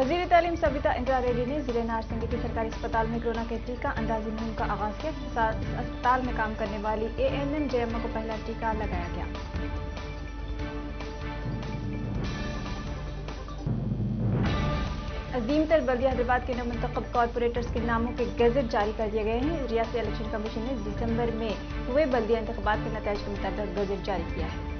वजीर तालीम सविता इंदिरा रेड्डी ने जिले नारसिंगी के सरकारी अस्पताल में कोरोना के टीका अंदाजी मुहिम का आगाज किया। अस्पताल में काम करने वाली ANM JMO को पहला टीका लगाया गया। अजीम तर बल्दिया हैदराबाद के नवमंतखब कॉरपोरेटर्स के नामों के गजट जारी कर दिए गए हैं। रियासती इलेक्शन कमीशन ने दिसंबर में हुए बल्दिया इंतखाबात के नतीजे के मुताबिक गजट जारी किया है।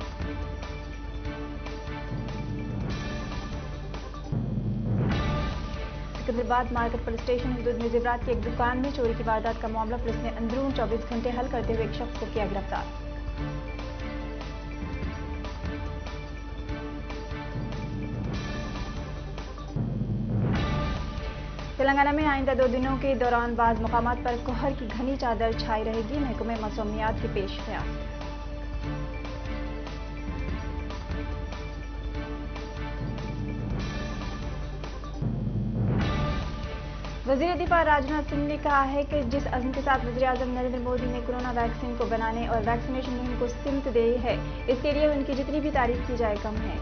सिकंदराबाद मार्केट पुलिस स्टेशन हदूद में जेवरात की एक दुकान में चोरी की वारदात का मामला पुलिस ने अंदरून 24 घंटे हल करते हुए एक शख्स को किया गिरफ्तार। तेलंगाना में आइंदा 2 दिनों के दौरान बाज़ मुकामात पर कोहर की घनी चादर छाई रहेगी। महकमे मौसमियात की पेश ख्याल। वज़ीर दिफा राजनाथ सिंह ने कहा है कि जिस अज़्म के साथ वज़ीर आज़म नरेंद्र मोदी ने कोरोना वैक्सीन को बनाने और वैक्सीनेशन मुहिम को सिमत दी है, इसके लिए उनकी जितनी भी तारीफ की जाए कम है।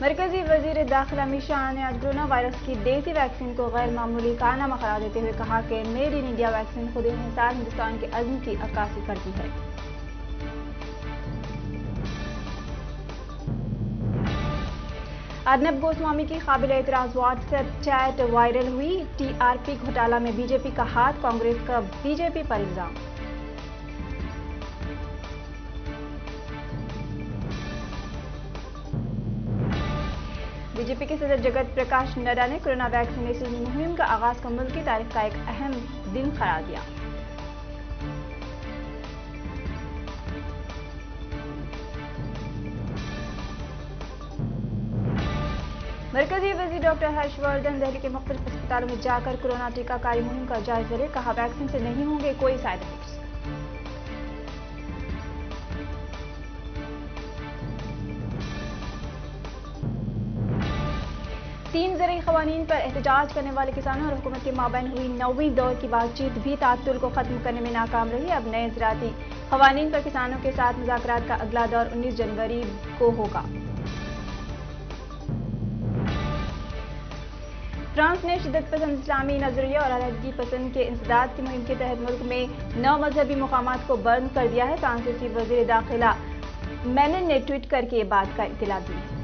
मरकजी वज़ीर दाखिला अमित शाह ने आज कोरोना वायरस की देसी वैक्सीन को गैर मामूली कारनामा करार देते हुए कहा कि मेड इन इंडिया वैक्सीन खुद इन्हिसार हिंदुस्तान के अज़्म की अक्कासी करती है। अर्नब गोस्वामी की काबिल एतराज व्हाट्सएप चैट वायरल हुई। TRP घोटाला में बीजेपी का हाथ, कांग्रेस का बीजेपी पर इल्जाम। बीजेपी के सदर जगत प्रकाश नड्डा ने कोरोना वैक्सीनेशन मुहिम का आगाज को मुल्क की तारीख का एक अहम दिन करार दिया। मरकजी वज़ीर डॉक्टर हर्षवर्धन दिल्ली के मुख्तलिफ अस्पतालों में जाकर कोरोना टीकाकारी मुहिम का जायजा ले, कहा वैक्सीन से नहीं होंगे कोई साइड इफेक्ट्स। तीन ज़रई क़वानीन पर एहतजाज करने वाले किसानों और हुकूमत के माबैन हुई 9वीं दौर की बातचीत भी तातुल को खत्म करने में नाकाम रही। अब नए ज़राती क़वानीन पर किसानों के साथ मुज़ाकरात का अगला दौर 19 जनवरी को होगा। फ्रांस ने शिद्दत पसंद इस्लामी नजरिया और अलहदगी पसंद के इंसदाद की मुहिम के तहत मुल्क में 9 मजहबी मुकामात को बंद कर दिया है। फ्रांसीसी वज़ीर दाखिला मेनन ने ट्वीट करके ये बात का इत्तला दी है।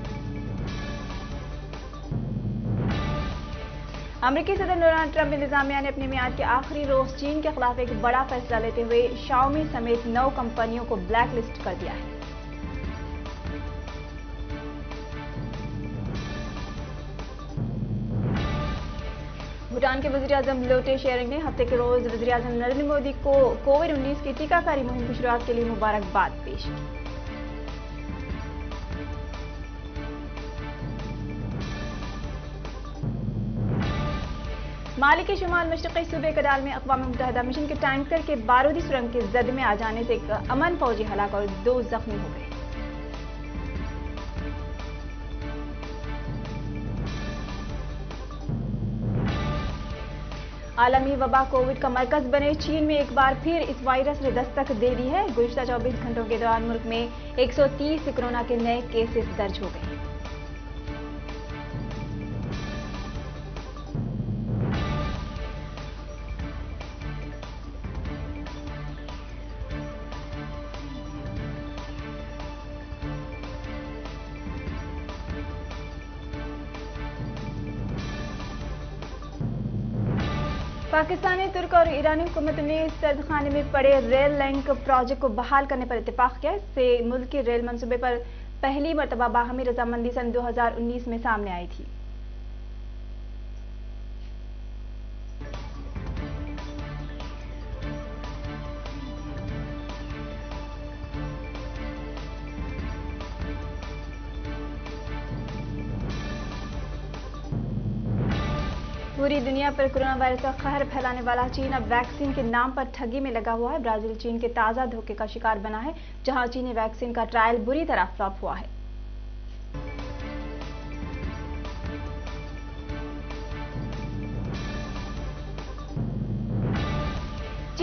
अमेरिकी सदर डोनाल्ड ट्रंप इंतजामिया ने अपनी मियाद के आखिरी रोज चीन के खिलाफ एक बड़ा फैसला लेते हुए शाओमी समेत 9 कंपनियों को ब्लैक लिस्ट कर दिया है। भूटान के वज़ीर आज़म लोटे शेरिंग ने हफ्ते के रोज वज़ीर आज़म नरेंद्र मोदी को कोविड-19 की टीकाकारी मुहिम की शुरुआत के लिए मुबारकबाद पेश की। माली के शुमाल मशरक़ी सूबे कडाल में अक़वाम मुत्तहिदा मिशन के टैंकर के बारूदी सुरंग के जद में आ जाने से एक अमन फौजी हलाक और 2 जख्मी हो गए। आलमी वबा कोविड का मरकज बने चीन में एक बार फिर इस वायरस ने दस्तक दे दी है। गुज़िश्ता 24 घंटों के दौरान मुल्क में 130 कोरोना के नए केसेस दर्ज हो गए। पाकिस्तानी, तुर्क और ईरानी हुकूमत ने सर्द खाने में पड़े रेल लिंक प्रोजेक्ट को बहाल करने पर इत्तेफाक किया। इससे मुल्क के रेल मंसूबे पर पहली मरतबा बाहमी रजामंदी सन 2019 में सामने आई थी। पूरी दुनिया पर कोरोना वायरस का कहर फैलाने वाला चीन अब वैक्सीन के नाम पर ठगी में लगा हुआ है। ब्राजील चीन के ताज़ा धोखे का शिकार बना है, जहां चीनी वैक्सीन का ट्रायल बुरी तरह फ्लॉप हुआ है।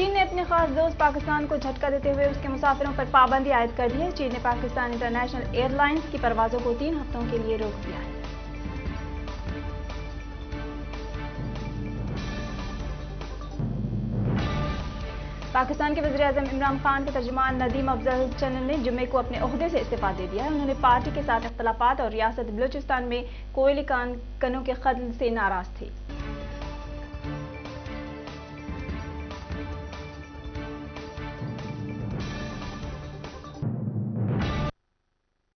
چین نے اپنے خاص دوست پاکستان کو جھٹکا دیتے ہوئے اس کے مسافروں پر پابندی عائد کر دی ہے۔ چین نے پاکستان انٹرنیشنل ایئر لائنز کی پروازوں کو 3 ہفتوں کے لیے روک دیا ہے۔ پاکستان کے وزیر اعظم عمران خان کے ترجمان ندیم افضل چنن نے جمعے کو اپنے عہدے سے استعفیٰ دے دیا ہے۔ انہوں نے پارٹی کے ساتھ اختلافات اور ریاست بلوچستان میں کوئلے کانوں کے قتل سے ناراض تھے۔